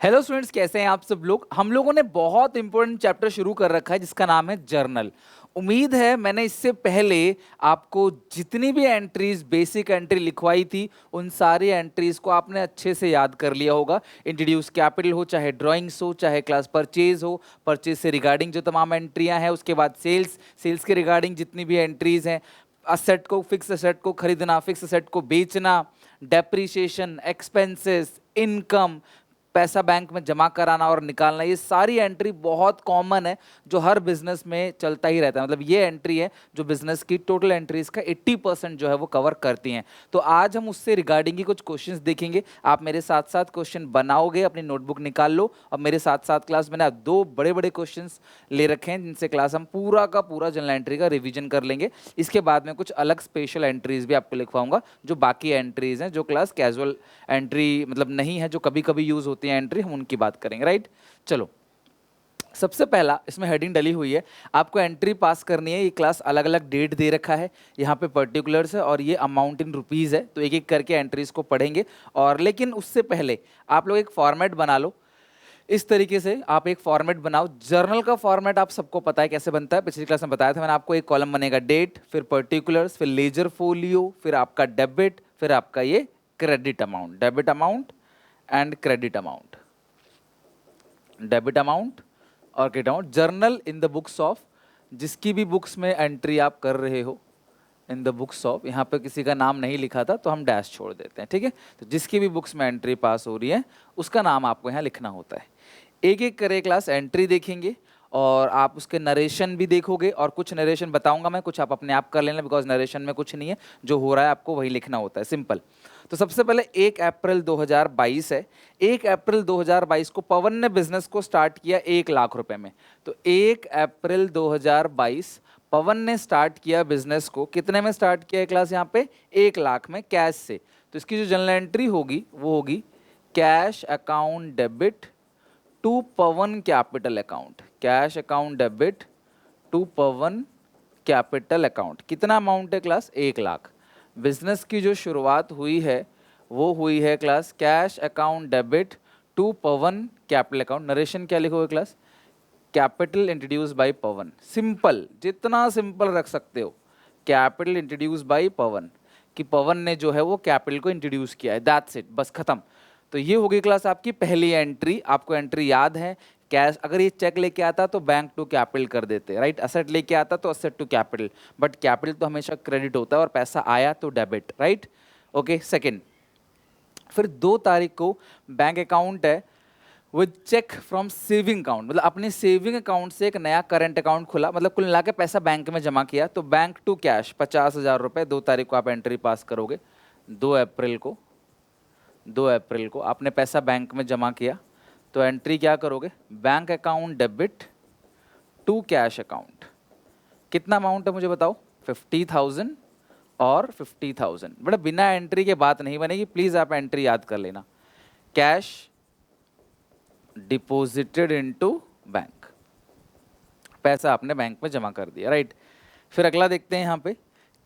Hello students, कैसे हैं आप सब लोग। हम लोगों ने बहुत इंपॉर्टेंट चैप्टर शुरू कर रखा है जिसका नाम है जर्नल। उम्मीद है मैंने इससे पहले आपको जितनी भी एंट्रीज, बेसिक एंट्री लिखवाई थी, उन सारी एंट्रीज को आपने अच्छे से याद कर लिया होगा। इंट्रोड्यूस कैपिटल हो, चाहे ड्राइंग्स हो, चाहे क्लास परचेज हो, परचेज से रिगार्डिंग जो तमाम एंट्रियां हैं, उसके बाद सेल्स, सेल्स के रिगार्डिंग जितनी भी एंट्रीज हैं, असेट को, फिक्स असेट को खरीदना, फिक्स असेट को बेचना, डेप्रिसिएशन, एक्सपेंसेस, इनकम, पैसा बैंक में जमा कराना और निकालना, ये सारी एंट्री बहुत कॉमन है जो हर बिजनेस में चलता ही रहता है। मतलब ये एंट्री है जो बिजनेस की टोटल एंट्रीज का 80% जो है वो कवर करती हैं। तो आज हम उससे रिगार्डिंग ही कुछ क्वेश्चंस देखेंगे। आप मेरे साथ साथ क्वेश्चन बनाओगे, अपनी नोटबुक निकाल लो। और मेरे साथ साथ क्लास मैंने दो बड़े बड़े क्वेश्चंस ले रखे हैं जिनसे क्लास हम पूरा का पूरा जनरल एंट्री का रिविजन कर लेंगे। इसके बाद में कुछ अलग स्पेशल एंट्रीज भी आपको लिखवाऊंगा जो बाकी एंट्रीज हैं, जो क्लास कैजुअल एंट्री मतलब नहीं है, जो कभी कभी यूज होती है एंट्री, हम उनकी बात करेंगे। राइट, चलो। सबसे पहला इसमें हेडिंग डली हुई है, आपको एंट्री पास करनी है। ये क्लास अलग अलग डेट दे रखा है, यहाँ पे पर्टिकुलर्स है और ये अमाउंट इन रुपीज़ है। तो एक एक करके एंट्रीज को पढ़ेंगे। और लेकिन उससे पहले आप लोग एक फॉर्मेट बना लो। इस तरीके से आप एक फॉर्मेट बनाओ। जर्नल का फॉर्मेट आप सबको पता है कैसे बनता है, पिछली क्लास में बताया था मैंने आपको। एक कॉलम बनेगा डेट, फिर पर्टिकुलर्स, फिर लेजर फोलियो, फिर आपका डेबिट, फिर आपका ये credit amount, debit amount and credit amount, debit amount और credit amount. Journal in the books of, जिसकी भी बुक्स में एंट्री आप कर रहे हो, इन द बुक्स ऑफ, यहाँ पे किसी का नाम नहीं लिखा था तो हम डैश छोड़ देते हैं, ठीक है। तो जिसकी भी बुक्स में एंट्री पास हो रही है उसका नाम आपको यहाँ लिखना होता है। एक एक करे क्लास एंट्री देखेंगे और आप उसके नरेशन भी देखोगे। और कुछ नरेशन बताऊंगा मैं, कुछ आप अपने आप कर लेना, बिकॉज नरेशन में कुछ नहीं है, जो हो रहा है आपको वही लिखना होता है, सिंपल। तो सबसे पहले 1 अप्रैल 2022 है। 1 अप्रैल 2022 को पवन ने बिजनेस को स्टार्ट किया 1 लाख रुपए में। तो 1 अप्रैल 2022 पवन ने स्टार्ट किया बिजनेस को, कितने में स्टार्ट किया है क्लास, यहाँ पे 1 लाख में, कैश से। तो इसकी जो जनरल एंट्री होगी वो होगी cash account debit to Pavan capital account, cash account debit to Pavan capital account. कितना अमाउंट है क्लास, 1 लाख। बिजनेस की जो शुरुआत हुई है वो हुई है class cash account debit to Pavan capital account. Narration क्या लिखोगे class, capital introduce by Pavan. Simple, जितना सिंपल रख सकते हो, कैपिटल इंट्रोड्यूस बाय पवन, कि पवन ने जो है वो कैपिटल को इंट्रोड्यूस किया है, दैट्स इट, बस खत्म। तो ये होगी क्लास आपकी पहली एंट्री। आपको एंट्री याद है, कैश, अगर ये चेक लेके आता तो बैंक टू कैपिटल कर देते, राइट। असेट लेके आता तो asset to capital, but capital तो हमेशा क्रेडिट होता है और पैसा आया तो डेबिट, राइट। Okay, second. फिर 2 तारीख को बैंक अकाउंट है with cheque from saving account, मतलब अपने सेविंग अकाउंट से एक नया करंट अकाउंट खुला, मतलब कुल मिला के पैसा बैंक में जमा किया। तो बैंक टू कैश 50,000 रुपये 2 तारीख को आप एंट्री पास करोगे। 2 अप्रैल को, 2 अप्रैल को आपने पैसा बैंक में जमा किया, तो एंट्री क्या करोगे, bank account debit to cash account. कितना अमाउंट है मुझे बताओ, 50,000 और 50,000। बड़ा बिना एंट्री के बात नहीं बनेगी, प्लीज आप एंट्री याद कर लेना। कैश डिपॉजिटेड इनटू बैंक, पैसा आपने बैंक में जमा कर दिया, राइट। फिर अगला देखते हैं यहाँ पे,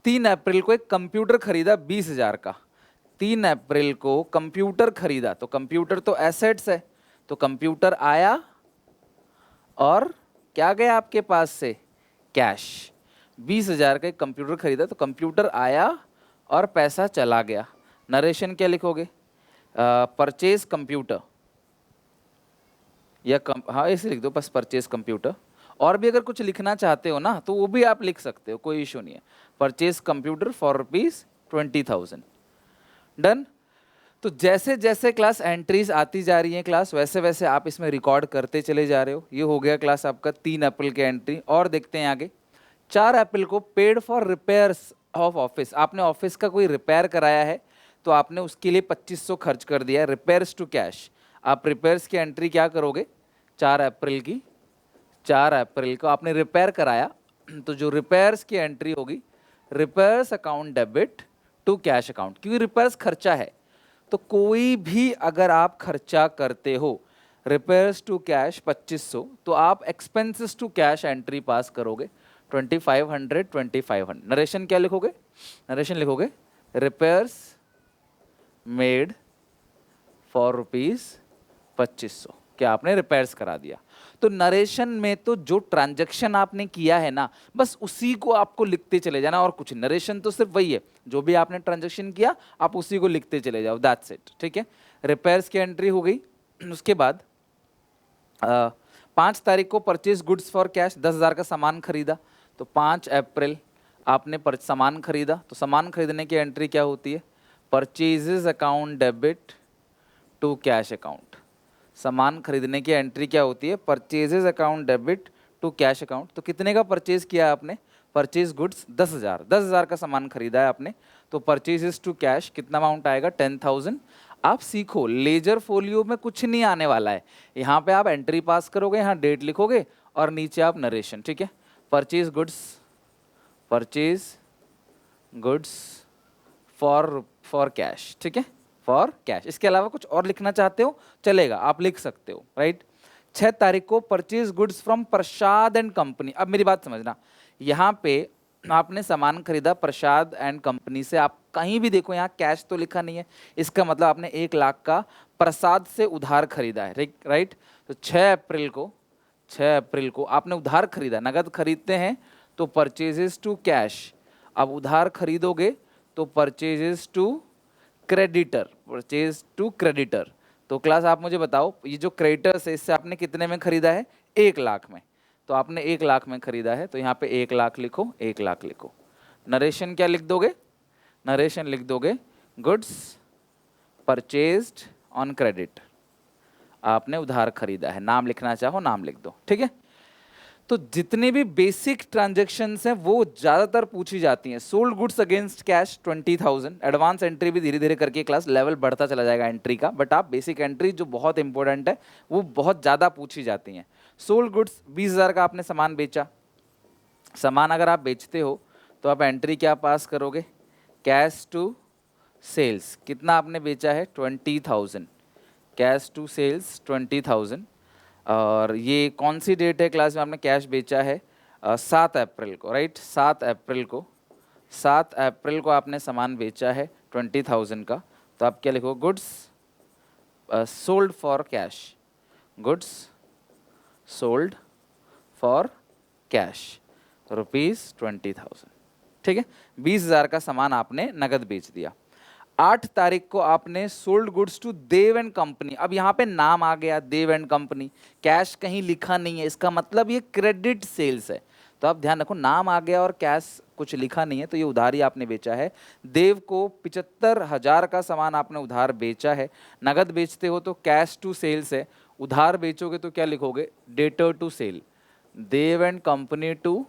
3 अप्रैल को एक कंप्यूटर खरीदा 20,000 का। 3 अप्रैल को कंप्यूटर खरीदा, तो कंप्यूटर तो एसेट्स है, तो कंप्यूटर आया और क्या गया आपके पास से, कैश। 20,000 का एक कंप्यूटर खरीदा तो कंप्यूटर आया और पैसा चला गया। नरेशन क्या लिखोगे, परचेज कंप्यूटर, या हाँ ऐसे लिख दो बस, परचेज कंप्यूटर। और भी अगर कुछ लिखना चाहते हो ना तो वो भी आप लिख सकते हो, कोई इशू नहीं है। Purchase computer for ₹20,000, done. तो जैसे जैसे क्लास एंट्रीज आती जा रही हैं क्लास, वैसे वैसे आप इसमें रिकॉर्ड करते चले जा रहे हो। ये हो गया क्लास आपका 3 अप्रैल के एंट्री। और देखते हैं आगे, 4 अप्रैल को paid for repairs of office, आपने ऑफिस का कोई रिपेयर कराया है तो आपने उसके लिए 2500 खर्च कर दिया, रिपेयर्स टू कैश। आप रिपेयर्स की एंट्री क्या करोगे, 4 अप्रैल की, 4 अप्रैल को आपने रिपेयर कराया, तो जो रिपेयर्स की एंट्री होगी, repairs account debit to cash account. क्योंकि रिपेयर्स खर्चा है, तो कोई भी अगर आप खर्चा करते हो रिपेयर्स टू कैश 2500, तो आप expenses to cash entry pass करोगे 2500, 2500। नरेशन क्या लिखोगे, नरेशन लिखोगे रिपेयर्स मेड फॉर 2500, क्या आपने रिपेयर्स करा दिया। तो नरेशन में तो जो ट्रांजैक्शन आपने किया है ना, बस उसी को आपको लिखते चले जाना, और कुछ नरेशन तो सिर्फ वही है, जो भी आपने ट्रांजैक्शन किया आप उसी को लिखते चले जाओ, दैट्स इट। ठीक है, रिपेयर्स की एंट्री हो गई। उसके बाद 5 तारीख को परचेज गुड्स फॉर कैश, 10,000 का सामान खरीदा, तो 5 अप्रैल आपने सामान खरीदा, तो सामान खरीदने की एंट्री क्या होती है, purchases account debit to cash account. सामान खरीदने की एंट्री क्या होती है, purchases account debit to cash account. तो कितने का परचेज किया आपने, परचेज गुड्स 10,000 का सामान खरीदा है आपने, तो परचेजेस टू कैश कितना अमाउंट आएगा, 10,000। आप सीखो, लेजर फोलियो में कुछ नहीं आने वाला है, यहाँ पे आप एंट्री पास करोगे, यहाँ डेट लिखोगे और नीचे आप नरेशन। ठीक है, परचेज गुड्स फॉर कैश, ठीक है, फॉर कैश। इसके अलावा कुछ और लिखना चाहते हो चलेगा, आप लिख सकते हो, राइट। 6 तारीख को purchase goods from Prasad and company. अब मेरी बात समझना, यहाँ पे आपने सामान खरीदा प्रसाद एंड कंपनी से, आप कहीं भी देखो यहाँ कैश तो लिखा नहीं है, इसका मतलब आपने 1 लाख का प्रसाद से उधार खरीदा है, राइट। तो 6 अप्रैल को आपने उधार खरीदा, नगद खरीदते हैं तो परचेजेस टू कैश, अब उधार खरीदोगे तो परचेजेस टू क्रेडिटर। तो क्लास आप मुझे बताओ, ये जो क्रेडिटर्स है इससे आपने कितने में खरीदा है, 1 लाख में, तो आपने 1 लाख में खरीदा है, तो यहाँ पे 1 लाख लिखो, 1 लाख लिखो। नरेशन क्या लिख दोगे, नरेशन लिख दोगे गुड्स परचेज्ड ऑन क्रेडिट, आपने उधार खरीदा है, नाम लिखना चाहो नाम लिख दो। ठीक है, तो जितने भी बेसिक ट्रांजैक्शंस हैं वो ज्यादातर पूछी जाती हैं। Sold goods against cash 20,000, advance entry भी धीरे धीरे करके क्लास लेवल बढ़ता चला जाएगा एंट्री का, बट आप बेसिक एंट्री जो बहुत इंपॉर्टेंट है वो बहुत ज़्यादा पूछी जाती हैं। सोल्ड गुड्स 20,000 का आपने सामान बेचा, सामान अगर आप बेचते हो तो आप एंट्री क्या पास करोगे, कैश टू सेल्स, कितना आपने बेचा है 20,000, कैश टू सेल्स 20,000। और ये कौन सी डेट है क्लास में आपने कैश बेचा है, 7 अप्रैल को, राइट, 7 अप्रैल को आपने सामान बेचा है 20,000 का, तो आप क्या लिखो, goods sold for cash, goods sold for cash ₹20,000। ठीक है, 20,000 का सामान आपने नगद बेच दिया। 8 तारीख को आपने sold goods to Dev and company, अब यहाँ पे नाम आ गया देव एंड कंपनी, कैश कहीं लिखा नहीं है, इसका मतलब ये क्रेडिट सेल्स है, तो आप ध्यान रखो, नाम आ गया और कैश कुछ लिखा नहीं है, तो ये उधारी आपने बेचा है। देव को 75,000 का सामान आपने उधार बेचा है, नगद बेचते हो तो कैश टू सेल्स है, उधार बेचोगे तो क्या लिखोगे, debtor to sale, Dev and company to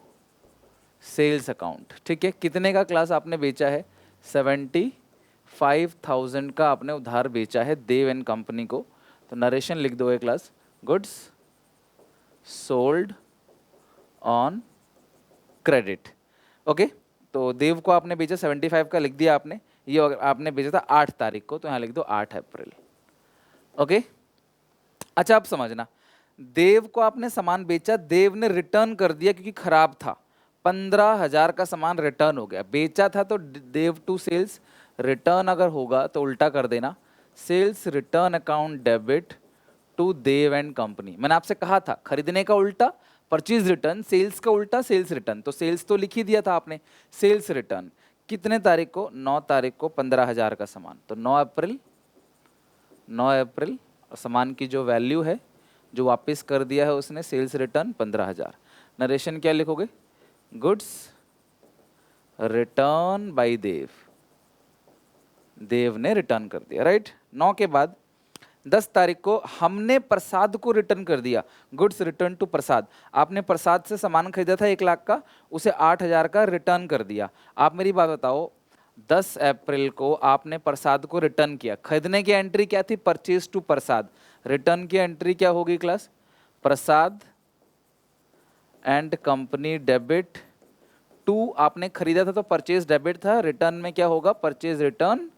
sales account. ठीक है, कितने का क्लास आपने बेचा है, 75,000 का आपने उधार बेचा है देव एंड कंपनी को, तो नरेशन लिख दो class, goods sold on credit. Okay, तो देव को आपने बेचा 75 का लिख दिया आपने, ये आपने बेचा था 8 तारीख को, तो यहाँ लिख दो 8 अप्रैल। ओके, अच्छा आप समझना, देव को आपने सामान बेचा, देव ने रिटर्न कर दिया क्योंकि खराब था, 15,000 का सामान रिटर्न हो गया, बेचा था तो देव टू सेल्स, रिटर्न अगर होगा तो उल्टा कर देना, sales return account debit to Dev and company. मैंने आपसे कहा था खरीदने का उल्टा परचेज रिटर्न, सेल्स का उल्टा सेल्स रिटर्न, तो सेल्स तो लिख ही दिया था आपने, सेल्स रिटर्न कितने तारीख को, 9 तारीख को 15,000 का सामान, तो 9 अप्रैल सामान की जो वैल्यू है जो वापस कर दिया है उसने, सेल्स रिटर्न 15,000। नरेशन क्या लिखोगे, गुड्स रिटर्न बाय देव, देव ने रिटर्न कर दिया, राइट। 9 के बाद 10 तारीख को हमने प्रसाद को रिटर्न कर दिया, गुड्स रिटर्न टू प्रसाद, आपने प्रसाद से सामान खरीदा था 1 लाख का, उसे 8,000 का रिटर्न कर दिया। आप मेरी बात बताओ, 10 अप्रैल को आपने प्रसाद को रिटर्न किया, खरीदने की एंट्री क्या थी, परचेज टू प्रसाद, रिटर्न की एंट्री क्या होगी class, Prasad and company debit to, आपने खरीदा था तो परचेज डेबिट था, रिटर्न में क्या होगा, परचेज रिटर्न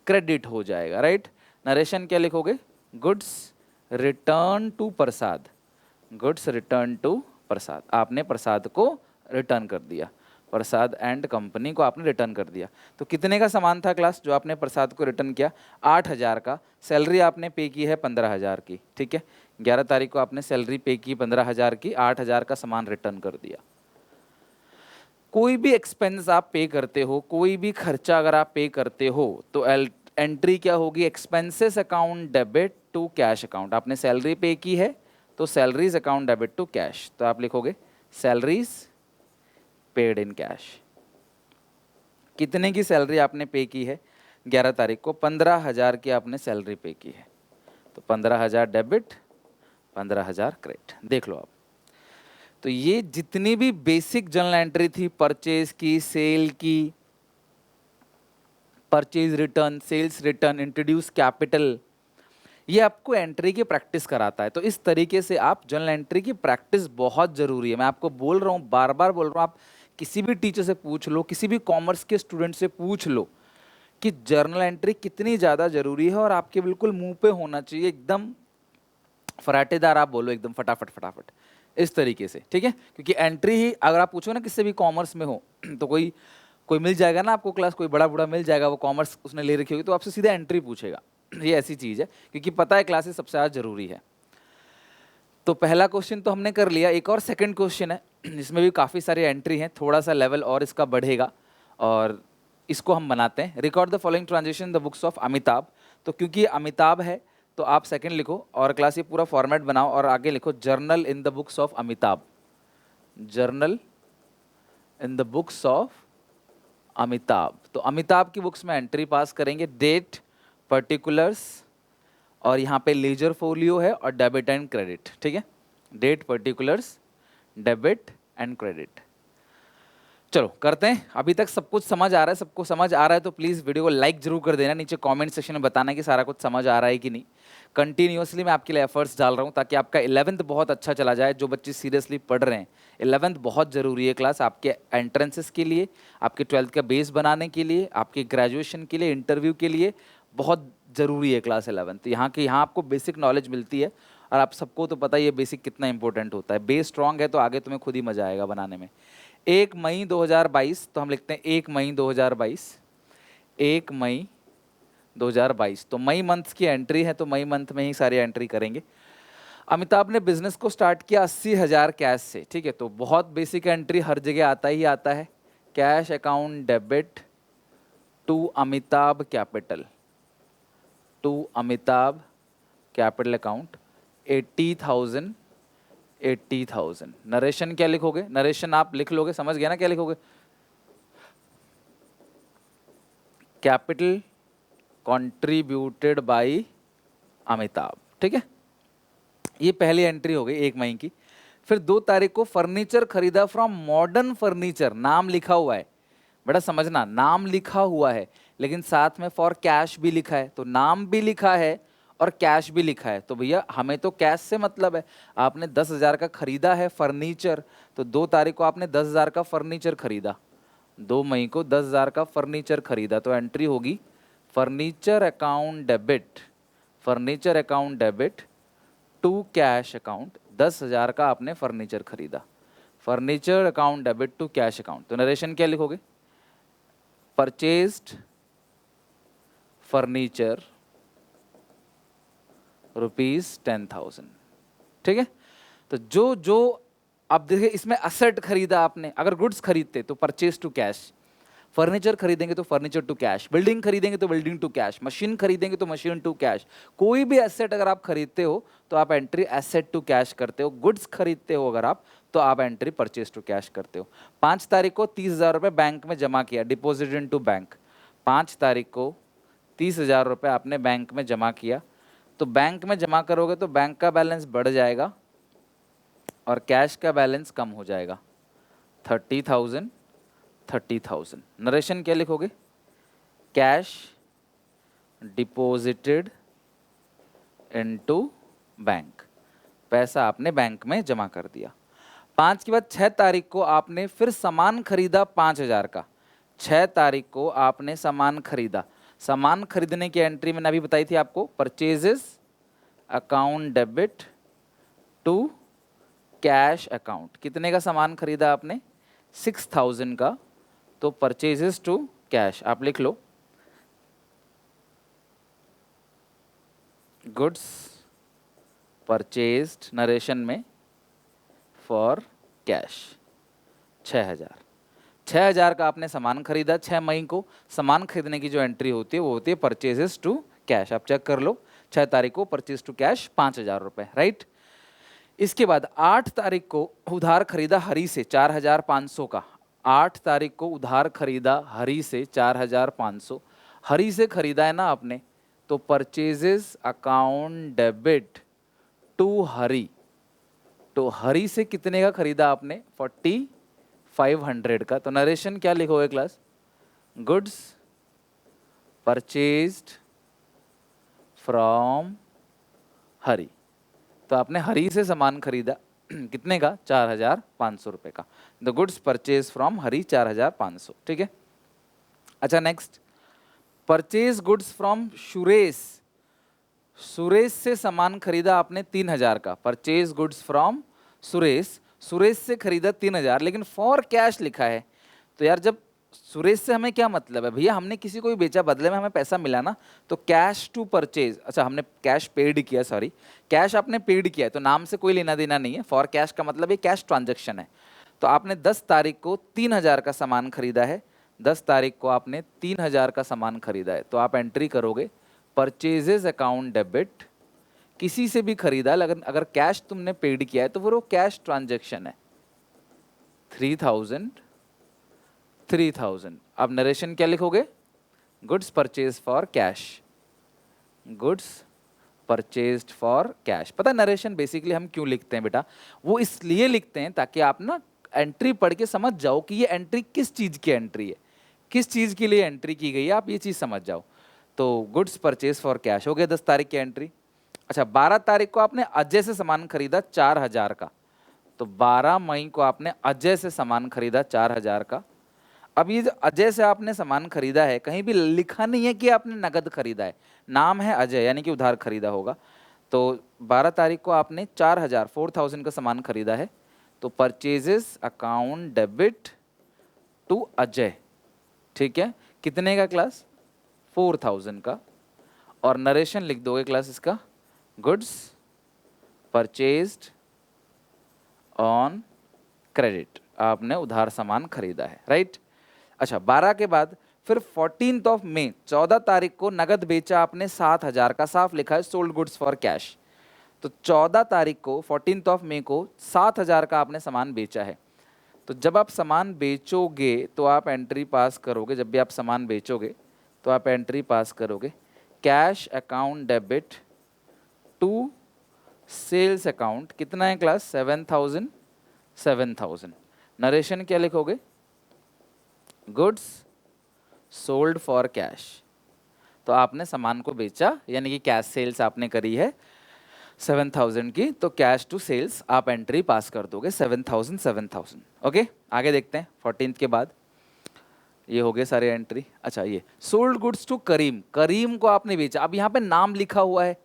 क्रेडिट हो जाएगा, राइट। नरेशन क्या लिखोगे, goods return to Prasad, goods return to Prasad, आपने प्रसाद को रिटर्न कर दिया। प्रसाद एंड कंपनी को आपने रिटर्न कर दिया। तो कितने का सामान था क्लास जो आपने प्रसाद को रिटर्न किया? 8,000 का। सैलरी आपने पे की है 15,000 की, ठीक है। 11 तारीख को आपने सैलरी पे की 15,000 की, 8,000 का सामान रिटर्न कर दिया। कोई भी एक्सपेंस आप पे करते हो, कोई भी खर्चा अगर आप पे करते हो तो एंट्री क्या होगी? Expenses account debit to cash account. आपने सैलरी पे की है तो salaries account debit to cash, तो आप लिखोगे सैलरीज पेड इन कैश। कितने की सैलरी आपने पे की है? 11 तारीख को 15,000 की आपने सैलरी पे की है, तो 15,000 डेबिट, 15,000 क्रेडिट। देख लो आप। तो ये जितनी भी बेसिक जर्नल एंट्री थी, परचेज की, सेल की, purchase return, sales return, introduce capital, ये आपको एंट्री की प्रैक्टिस कराता है। तो इस तरीके से आप जर्नल एंट्री की प्रैक्टिस बहुत जरूरी है। मैं आपको बोल रहा हूँ, बार बार बोल रहा हूँ, आप किसी भी टीचर से पूछ लो, किसी भी कॉमर्स के स्टूडेंट से पूछ लो कि जर्नल एंट्री कितनी ज़्यादा जरूरी है, और आपके बिल्कुल मुंह पे होना चाहिए, एकदम फराटेदार आप बोलो, एकदम फटाफट फटाफट, इस तरीके से, ठीक है। क्योंकि एंट्री ही अगर आप पूछो ना किससे भी कॉमर्स में हो तो कोई कोई मिल जाएगा ना आपको क्लास, कोई बड़ा बड़ा मिल जाएगा, वो कॉमर्स उसने ले रखी होगी, तो आपसे सीधा एंट्री पूछेगा। ये ऐसी चीज़ है, क्योंकि पता है क्लासेस सबसे ज़्यादा जरूरी है। तो पहला क्वेश्चन तो हमने कर लिया। एक और सेकंड क्वेश्चन है, इसमें भी काफ़ी सारी एंट्री हैं, थोड़ा सा लेवल और इसका बढ़ेगा, और इसको हम बनाते हैं। Record the following transaction the books of Amitabh. तो क्योंकि अमिताभ है तो आप सेकंड लिखो, और क्लास ये पूरा फॉर्मेट बनाओ, और आगे लिखो journal in the books of Amitabh, journal in the books of Amitabh. तो अमिताभ की बुक्स में एंट्री पास करेंगे, डेट, पर्टिकुलर्स, और यहाँ पे लेजर फोलियो है, और डेबिट एंड क्रेडिट, ठीक है। Date, particulars, debit and credit. चलो करते हैं। अभी तक सब कुछ समझ आ रहा है? सबको समझ आ रहा है तो प्लीज़ वीडियो को लाइक जरूर कर देना, नीचे कमेंट सेक्शन में बताना कि सारा कुछ समझ आ रहा है कि नहीं। कंटिन्यूसली मैं आपके लिए एफर्ट्स डाल रहा हूँ ताकि आपका 11th बहुत अच्छा चला जाए। जो बच्चे सीरियसली पढ़ रहे हैं, 11th बहुत ज़रूरी है क्लास, आपके एंट्रेंसेस के लिए, आपके 12th का बेस बनाने के लिए, आपके ग्रेजुएशन के लिए, इंटरव्यू के लिए बहुत ज़रूरी है क्लास 11th। यहाँ आपको बेसिक नॉलेज मिलती है, और आप सबको तो पता ही है बेसिक कितना इंपॉर्टेंट होता है। बेस स्ट्रांग है तो आगे तुम्हें खुद ही मजा आएगा बनाने में। 1 मई 2022, तो हम लिखते हैं 1 मई 2022, 1 मई 2022। तो मई मंथ की एंट्री है, तो मई मंथ में ही सारी एंट्री करेंगे। अमिताभ ने बिजनेस को स्टार्ट किया 80,000 कैश से, ठीक है। तो बहुत बेसिक एंट्री हर जगह आता ही आता है। Cash account debit to Amitabh capital, to Amitabh capital account 80,000, 80,000। Narration क्या लिखोगे? नरेशन आप लिख लोगे, समझ गया ना क्या लिखोगे? कैपिटल कंट्रीब्यूटेड बाय अमिताभ, ठीक है। ये पहली एंट्री हो गई 1 मई की। फिर 2 तारीख को फर्नीचर खरीदा फ्रॉम मॉडर्न फर्नीचर, नाम लिखा हुआ है, बड़ा समझना, नाम लिखा हुआ है लेकिन साथ में फॉर कैश भी लिखा है। तो नाम भी लिखा है और कैश भी लिखा है, तो भैया हमें तो कैश से मतलब है। आपने 10,000 का खरीदा है फर्नीचर, तो 2 तारीख को आपने 10,000 का फर्नीचर खरीदा, 2 मई को 10,000 का फर्नीचर खरीदा, तो एंट्री होगी furniture account debit, furniture account debit to cash account. 10,000 का आपने फर्नीचर खरीदा, furniture account debit to cash account. तो नरेशन क्या लिखोगे? परचेज्ड फर्नीचर ₹10,000, ठीक है। तो जो जो अब देखिए इसमें असेट खरीदा आपने, अगर गुड्स खरीदते तो परचेज टू कैश, फर्नीचर खरीदेंगे तो फर्नीचर टू कैश, बिल्डिंग खरीदेंगे तो बिल्डिंग टू कैश, मशीन खरीदेंगे तो मशीन टू कैश। कोई भी एसेट अगर आप खरीदते हो तो आप एंट्री एसेट टू कैश करते हो। गुड्स खरीदते हो अगर आप, तो आप एंट्री परचेज टू कैश करते हो। 5 तारीख को 30,000 रुपये बैंक में जमा किया, डिपॉजिट इन टू बैंक। 5 तारीख को 30,000 रुपये आपने बैंक में जमा किया, तो बैंक में जमा करोगे तो बैंक का बैलेंस बढ़ जाएगा और कैश का बैलेंस कम हो जाएगा। 30,000, 30,000। नरेशन क्या लिखोगे? कैश डिपॉजिटेड इनटू बैंक, पैसा आपने बैंक में जमा कर दिया। 5 के बाद 6 तारीख को आपने फिर सामान खरीदा 5,000 का। 6 तारीख को आपने सामान खरीदा, सामान खरीदने की एंट्री मैंने अभी बताई थी आपको, purchases account debit to cash account. कितने का सामान खरीदा आपने? 6,000 का, तो परचेजेस टू कैश आप लिख लो, गुड्स परचेज्ड नरेशन में फॉर कैश 6,000। 6,000 का आपने सामान खरीदा 6 मई को। सामान खरीदने की जो एंट्री होती है वो होती है परचेजेस टू कैश। आप चेक कर लो, 6 तारीख को परचेज टू कैश 5,000 रुपये, राइट। इसके बाद 8 तारीख को उधार खरीदा हरी से 4,500 का। 8 तारीख को उधार खरीदा हरी से 4,500, हरी से खरीदा है ना आपने, तो परचेजेस अकाउंट डेबिट टू हरी। तो हरी से कितने का खरीदा आपने? 4,500 का। तो नरेशन क्या लिखोगे क्लास? गुड्स परचेज्ड फ्रॉम हरी। तो आपने हरी से सामान खरीदा कितने का? 4,500 रुपए का। द गुड्स परचेज फ्रॉम हरी 4,500, ठीक है। अच्छा next, purchase goods from Suresh. Suresh से सामान खरीदा आपने 3,000 का। Purchase goods from Suresh, Suresh से खरीदा 3,000, लेकिन फॉर कैश लिखा है। तो यार जब सुरेश से हमें क्या मतलब है भैया, हमने किसी को भी बेचा, बदले में हमें पैसा मिला ना, तो कैश टू परचेज। अच्छा हमने कैश पेड किया, सॉरी कैश आपने पेड किया है, तो नाम से कोई लेना देना नहीं है। फॉर कैश का मतलब ये कैश ट्रांजैक्शन है। तो आपने 10 तारीख को 3,000 का सामान खरीदा है, 10 तारीख को आपने 3,000 का सामान खरीदा है, तो आप एंट्री करोगे परचेजेस अकाउंट डेबिट। किसी से भी खरीदा, लेकिन अगर कैश तुमने पेड किया है तो फिर वो कैश ट्रांजैक्शन है। 3,000 3,000। अब नरेशन क्या लिखोगे? Goods purchase for cash, goods purchased for cash. पता है नरेशन बेसिकली हम क्यों लिखते हैं बेटा? वो इसलिए लिखते हैं ताकि आप ना एंट्री पढ़ के समझ जाओ कि ये एंट्री किस चीज़ की एंट्री है, किस चीज़ के लिए एंट्री की गई है, आप ये चीज़ समझ जाओ। तो गुड्स परचेज फॉर कैश हो गया 10 तारीख की एंट्री। अच्छा 12 तारीख को आपने अजय से सामान खरीदा 4,000 का, तो 12 मई को आपने अजय से सामान खरीदा 4,000 का। अब ये जो अजय से आपने सामान खरीदा है, कहीं भी लिखा नहीं है कि आपने नगद खरीदा है, नाम है अजय यानी कि उधार खरीदा होगा। तो 12 तारीख को आपने 4,000 का सामान खरीदा है, तो purchases account debit to Ajay, ठीक है। कितने का क्लास? 4,000 का। और नरेशन लिख दोगे क्लास इसका, गुड्स परचेज्ड ऑन क्रेडिट, आपने उधार सामान खरीदा है, राइट। अच्छा 12 के बाद फिर 14 मई 14 तारीख को नगद बेचा आपने 7,000 का, साफ लिखा है सोल्ड गुड्स फॉर कैश। तो 14 तारीख को 14 मई को 7,000 का आपने सामान बेचा है। तो जब आप सामान बेचोगे तो आप एंट्री पास करोगे, जब भी आप सामान बेचोगे तो आप एंट्री पास करोगे cash account debit to sales account. कितना है क्लास? 7,000 7,000। नरेशन क्या लिखोगे? Goods sold for cash. तो आपने सामान को बेचा यानी कि कैश सेल्स आपने करी है 7,000 की, तो कैश टू सेल्स आप एंट्री पास कर दोगे 7,000 7,000। ओके आगे देखते हैं 14 के बाद। ये हो गए सारे एंट्री। अच्छा ये सोल्ड गुड्स टू करीम, करीम को आपने बेचा। अब यहाँ पे नाम लिखा हुआ है,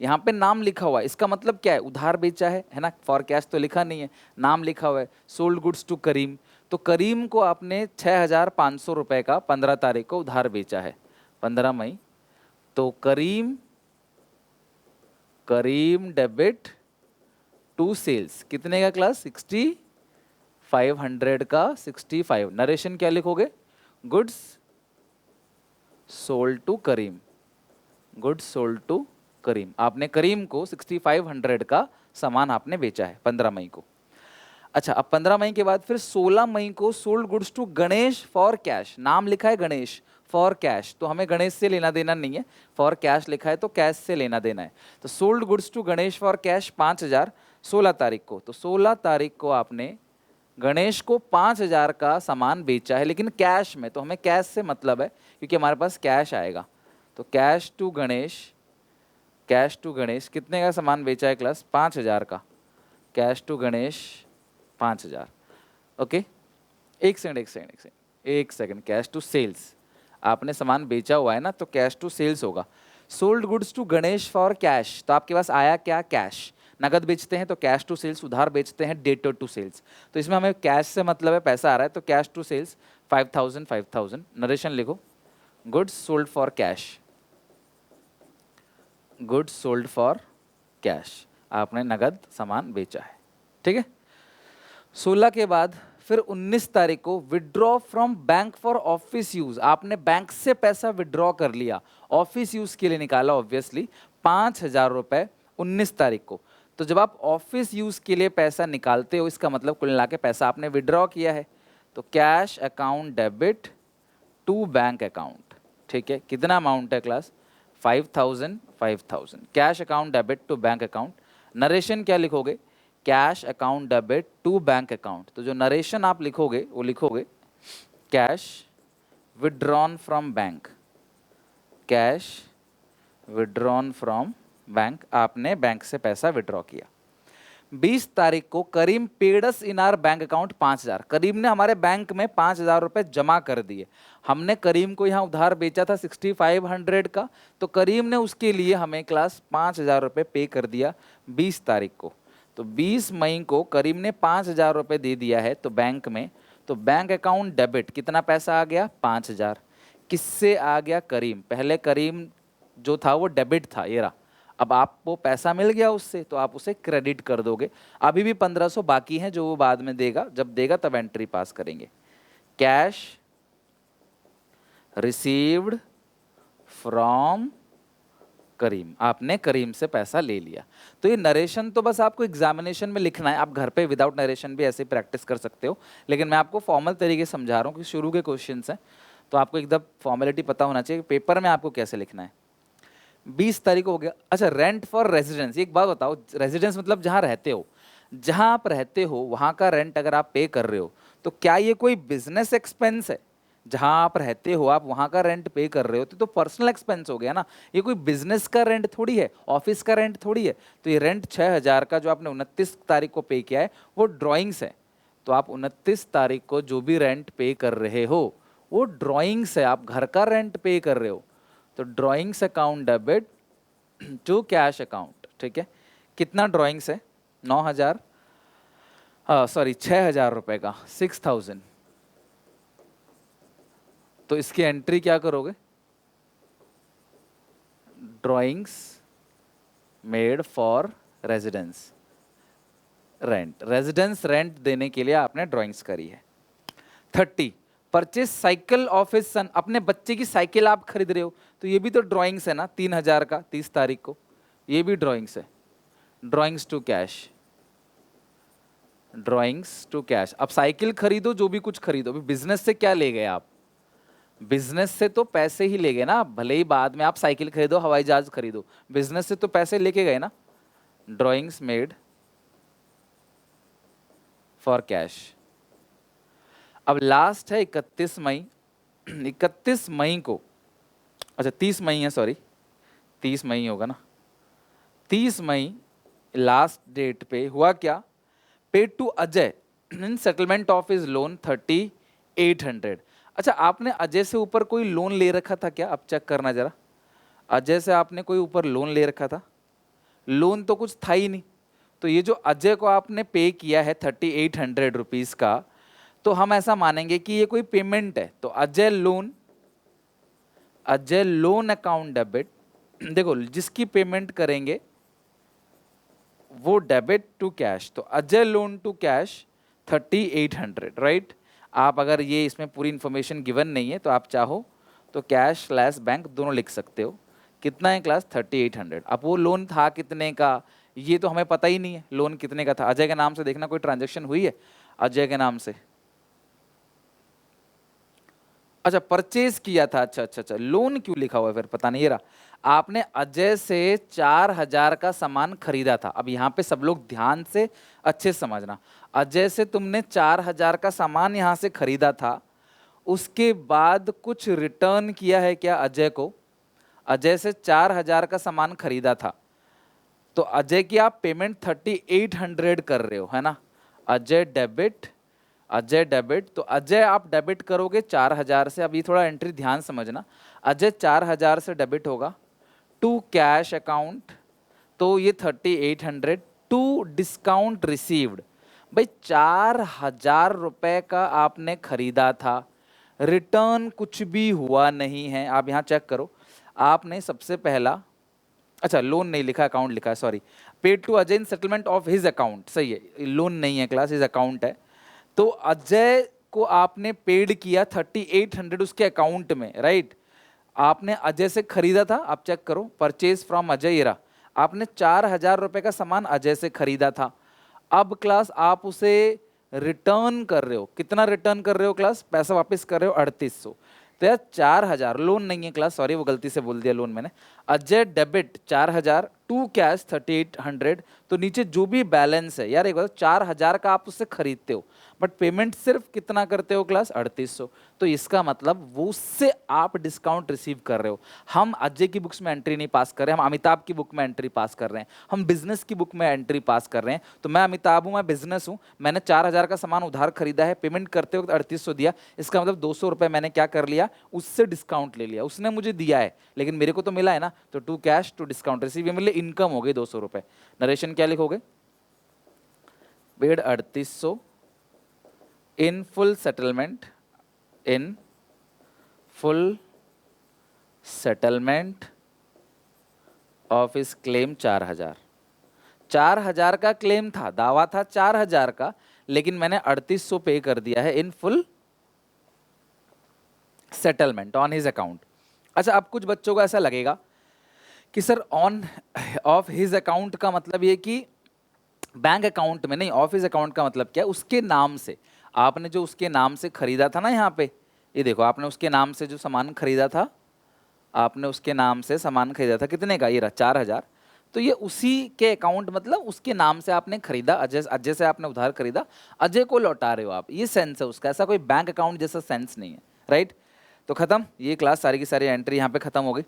यहाँ पे नाम लिखा हुआ है, इसका मतलब क्या है? उधार बेचा है ना, फॉर कैश तो लिखा नहीं है, नाम लिखा हुआ है सोल्ड गुड्स टू करीम। तो करीम को आपने 6,500 रुपए का 15 तारीख को उधार बेचा है, 15 मई। तो करीम डेबिट टू सेल्स कितने का क्लास? 6,500 का 65। नरेशन क्या लिखोगे? Goods sold to Karim, goods sold to Karim. आपने करीम को 6,500 का सामान आपने बेचा है 15 मई को। अच्छा अब 15 मई के बाद फिर 16 मई को sold goods to Ganesh for cash, नाम लिखा है गणेश फॉर कैश, तो हमें गणेश से लेना देना नहीं है, फॉर कैश लिखा है तो कैश से लेना देना है। तो sold goods to Ganesh for cash 5,000 16 तारीख को। तो 16 तारीख को आपने गणेश को 5,000 का सामान बेचा है, लेकिन कैश में, तो हमें कैश से मतलब है क्योंकि हमारे पास कैश आएगा। तो cash to Ganesh, cash to Ganesh कितने का सामान बेचा है क्लास? 5,000 का। Cash to Ganesh 5,000। ओके एक सेकंड, कैश टू सेल्स, आपने सामान बेचा हुआ है ना, तो कैश टू सेल्स होगा। Sold goods to Ganesh for cash, तो आपके पास आया क्या? कैश। नगद बेचते हैं तो कैश टू सेल्स, उधार बेचते हैं डेटर टू सेल्स। तो इसमें हमें कैश से मतलब है पैसा आ रहा है, तो कैश टू सेल्स 5000 5000। नरेशन लिखो, goods sold for cash, goods sold for cash, आपने नगद सामान बेचा है, ठीक है। 16 के बाद फिर 19 तारीख को withdraw from bank for office use, आपने बैंक से पैसा विड्रॉ कर लिया, ऑफिस यूज के लिए निकाला ऑब्वियसली, 5000 रुपए 19 तारीख को। तो जब आप ऑफिस यूज के लिए पैसा निकालते हो, इसका मतलब कुल मिला के पैसा आपने विड्रॉ किया है, तो cash account debit to bank account, ठीक है। कितना अमाउंट है class? 5000 5000, cash account debit to bank account. Narration क्या लिखोगे? Cash account debit to bank account. तो जो नरेशन आप लिखोगे वो लिखोगे cash withdrawn from bank, cash withdrawn from bank, आपने बैंक से पैसा विड्रॉ किया। 20 तारीख को Karim pays in our bank account 5000, Karim ने हमारे बैंक में 5000 रुपए जमा कर दिए। हमने करीम को यहाँ उधार बेचा था 6500 का, तो करीम ने उसके लिए हमें क्लास 5000 रुपए पे कर दिया 20 तारीख को। तो 20 मई को करीम ने 5000 रुपए दे दिया है तो बैंक में, तो बैंक अकाउंट डेबिट कितना पैसा आ गया? 5000। किससे आ गया? करीम। पहले करीम जो था वो डेबिट था, ये रहा, अब आपको पैसा मिल गया उससे, तो आप उसे क्रेडिट कर दोगे। अभी भी 1500 बाकी हैं जो वो बाद में देगा, जब देगा तब एंट्री पास करेंगे। कैश रिसीव्ड फ्रॉम करीम, आपने करीम से पैसा ले लिया। तो ये नरेशन तो बस आपको एग्जामिनेशन में लिखना है, आप घर पे विदाउट नरेशन भी ऐसे प्रैक्टिस कर सकते हो, लेकिन मैं आपको फॉर्मल तरीके से समझा रहा हूँ कि शुरू के क्वेश्चंस हैं तो आपको एकदम फॉर्मेलिटी पता होना चाहिए कि पेपर में आपको कैसे लिखना है। 20 तारीख को हो गया। अच्छा, रेंट फॉर रेजिडेंस, एक बात बताओ, रेजिडेंस मतलब जहाँ रहते हो, जहाँ आप रहते हो वहाँ का रेंट अगर आप पे कर रहे हो तो क्या ये कोई बिजनेस एक्सपेंस है? जहाँ आप रहते हो आप वहाँ का रेंट पे कर रहे हो तो पर्सनल एक्सपेंस हो गया ना, ये कोई बिजनेस का रेंट थोड़ी है, ऑफिस का रेंट थोड़ी है। तो ये रेंट 6000 का जो आपने 29 तारीख को पे किया है वो ड्रॉइंग्स है। तो आप 29 तारीख को जो भी रेंट पे कर रहे हो वो ड्रॉइंग्स है, आप घर का रेंट पे कर रहे हो, तो drawings account debit to cash account, ठीक है। कितना ड्रॉइंग्स है? 9000, सॉरी 6000 रुपए का, 6000। तो इसकी एंट्री क्या करोगे? Drawings made for residence rent, residence rent देने के लिए आपने ड्रॉइंग्स करी है। 30 purchase cycle of his son, अपने बच्चे की साइकिल आप खरीद रहे हो, तो ये भी तो ड्राइंग्स है ना, 3000 का 30 तारीख को, ये भी ड्राइंग्स है। Drawings to cash, drawings to cash. अब साइकिल खरीदो, जो भी कुछ खरीदो, अभी बिजनेस से क्या ले गए आप? बिजनेस से तो पैसे ही ले गए ना, भले ही बाद में आप साइकिल खरीदो, हवाई जहाज खरीदो, बिजनेस से तो पैसे लेके गए ना। Drawings made for cash. अब लास्ट है 31 मई। 31 मई को, अच्छा 30 मई है, सॉरी 30 मई होगा ना, 30 मई लास्ट डेट पे हुआ क्या? Paid to Ajay in settlement of his loan 3800। अच्छा, आपने अजय से ऊपर कोई लोन ले रखा था क्या? अब चेक करना जरा, अजय से आपने कोई ऊपर लोन ले रखा था? लोन तो कुछ था ही नहीं। तो ये जो अजय को आपने पे किया है 3800 रुपीज का, तो हम ऐसा मानेंगे कि ये कोई पेमेंट है, तो अजय लोन अकाउंट डेबिट, देखो जिसकी पेमेंट करेंगे वो डेबिट टू कैश, तो Ajay loan to cash 3800, right. आप अगर ये इसमें पूरी इंफॉर्मेशन गिवन नहीं है तो आप चाहो तो कैश स्लैश बैंक दोनों लिख सकते हो। कितना है क्लास? 3800। अब वो लोन था कितने का ये तो हमें पता ही नहीं है, लोन कितने का था। अजय के नाम से देखना कोई ट्रांजेक्शन हुई है अजय के नाम से? अच्छा, परचेज किया था, अच्छा, लोन क्यों लिखा हुआ है फिर? पता नहीं, ये रहा। आपने अजय से 4000 का सामान खरीदा था। अब यहाँ पे सब लोग ध्यान से अच्छे से समझना, अजय से तुमने 4000 का सामान यहाँ से खरीदा था, उसके बाद कुछ रिटर्न किया है क्या अजय को? अजय से 4000 का सामान खरीदा था, तो अजय की आप पेमेंट 3800 कर रहे हो, है ना। अजय डेबिट, तो अजय आप डेबिट करोगे 4000 से। अब ये थोड़ा एंट्री ध्यान समझना, अजय 4000 से डेबिट होगा टू कैश अकाउंट, तो ये 3800 टू डिस्काउंट रिसीव्ड। भाई 4,000 रुपए का आपने खरीदा था, रिटर्न कुछ भी हुआ नहीं है। आप यहाँ चेक करो, आपने सबसे पहला, अच्छा लोन नहीं लिखा, अकाउंट लिखा है, sorry. Paid to Ajay in settlement of his account, सही है, लोन नहीं है क्लास, हिज अकाउंट है। तो अजय को आपने पेड किया 3800 उसके अकाउंट में, राइट। आपने अजय से खरीदा था, आप चेक करो, परचेज फ्रॉम अजय इरा, आपने 4,000 रुपए का सामान अजय से खरीदा था। अब क्लास आप उसे रिटर्न कर रहे हो, कितना रिटर्न कर रहे हो क्लास, पैसा वापस कर रहे हो 3800। तो यार 4,000, लोन नहीं है क्लास, सॉरी वो गलती से बोल दिया लोन मैंने। Ajay debit 4,000 to cash 3800। तो नीचे जो भी बैलेंस है यार, एक बात, 4,000 का आप उससे खरीदते हो, बट पेमेंट सिर्फ कितना करते हो क्लास, 3800। तो इसका मतलब वो उससे आप डिस्काउंट रिसीव कर रहे हो। हम अजय की बुक्स में एंट्री नहीं पास कर रहे हैं, हम अमिताभ की बुक में एंट्री पास कर रहे हैं, हम बिजनेस की बुक में एंट्री पास कर रहे हैं। तो मैं अमिताभ हूँ, मैं बिजनेस हूँ, मैंने 4,000 का सामान उधार खरीदा है, पेमेंट करते वक्त 3800 दिया, इसका मतलब 200 रुपये मैंने क्या कर लिया, उससे डिस्काउंट ले लिया। उसने मुझे दिया है लेकिन मेरे को तो मिला है ना, तो to cash to discount receive, ये मेरे लिए इनकम हो गई 200 रुपये। नरेशन क्या लिखोगे, paid 3800 in full settlement, in full settlement of इस क्लेम 4,000। 4,000 का क्लेम था, दावा था 4,000 का, लेकिन मैंने 3800 पे कर दिया है in full settlement on his account. अच्छा, अब कुछ बच्चों को ऐसा लगेगा कि sir on off his account का मतलब ये कि बैंक अकाउंट में नहीं, ऑफ हिज अकाउंट का मतलब क्या है, उसके नाम से। आपने जो उसके नाम से खरीदा था ना, यहाँ पे ये देखो, आपने उसके नाम से जो सामान खरीदा था, आपने उसके नाम से सामान खरीदा था, कितने का, ये रहा 4,000। तो ये उसी के अकाउंट, मतलब उसके नाम से आपने खरीदा, अजय से आपने उधार खरीदा, अजय को लौटा रहे हो आप, ये सेंस है उसका, ऐसा कोई बैंक अकाउंट जैसा सेंस नहीं है, राइट। तो खत्म, ये क्लास सारी की सारी एंट्री यहाँ पे खत्म हो गई।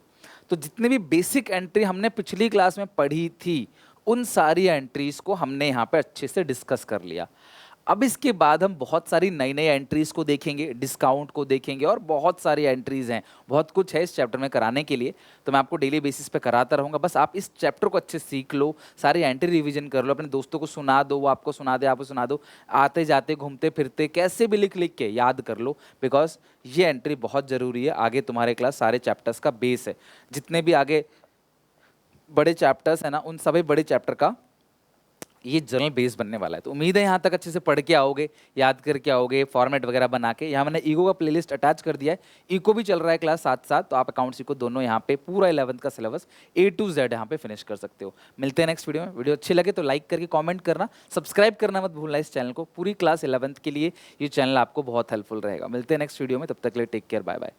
तो जितनी भी बेसिक एंट्री हमने पिछली क्लास में पढ़ी थी, उन सारी एंट्रीज को हमने यहाँ पे अच्छे से डिस्कस कर लिया। अब इसके बाद हम बहुत सारी नई नई एंट्रीज को देखेंगे, डिस्काउंट को देखेंगे, और बहुत सारी एंट्रीज हैं, बहुत कुछ है इस चैप्टर में कराने के लिए। तो मैं आपको डेली बेसिस पे कराता रहूँगा, बस आप इस चैप्टर को अच्छे सीख लो, सारी एंट्री रिवीजन कर लो, अपने दोस्तों को सुना दो, वो आपको सुना दे, आपको सुना दो, आते जाते घूमते फिरते कैसे भी लिख लिख के याद कर लो, बिकॉज ये एंट्री बहुत ज़रूरी है, आगे तुम्हारे क्लास सारे चैप्टर्स का बेस है। जितने भी आगे बड़े चैप्टर्स हैं ना, उन सभी बड़े चैप्टर का ये जनरल बेस बनने वाला है। तो उम्मीद है यहाँ तक अच्छे से पढ़ के आओगे, याद करके आओगे, फॉर्मेट वगैरह बना के। यहाँ मैंने ईको का प्लेलिस्ट अटैच कर दिया है, ईको भी चल रहा है क्लास साथ साथ, तो आप अकाउंट्स ईको दोनों यहाँ पे पूरा 11th का सिलेबस A to Z यहाँ पे फिनिश कर सकते हो। मिलते हैं नेक्स्ट वीडियो में। वीडियो अच्छी लगे तो लाइक करके कॉमेंट करना, सब्सक्राइब करना मत भूलना इस चैनल को। पूरी क्लास 11th के लिए ये चैनल आपको बहुत हेल्पफुल रहेगा। मिलते हैं नेक्स्ट वीडियो में, तब तक के लिए टेक केयर, बाय बाय।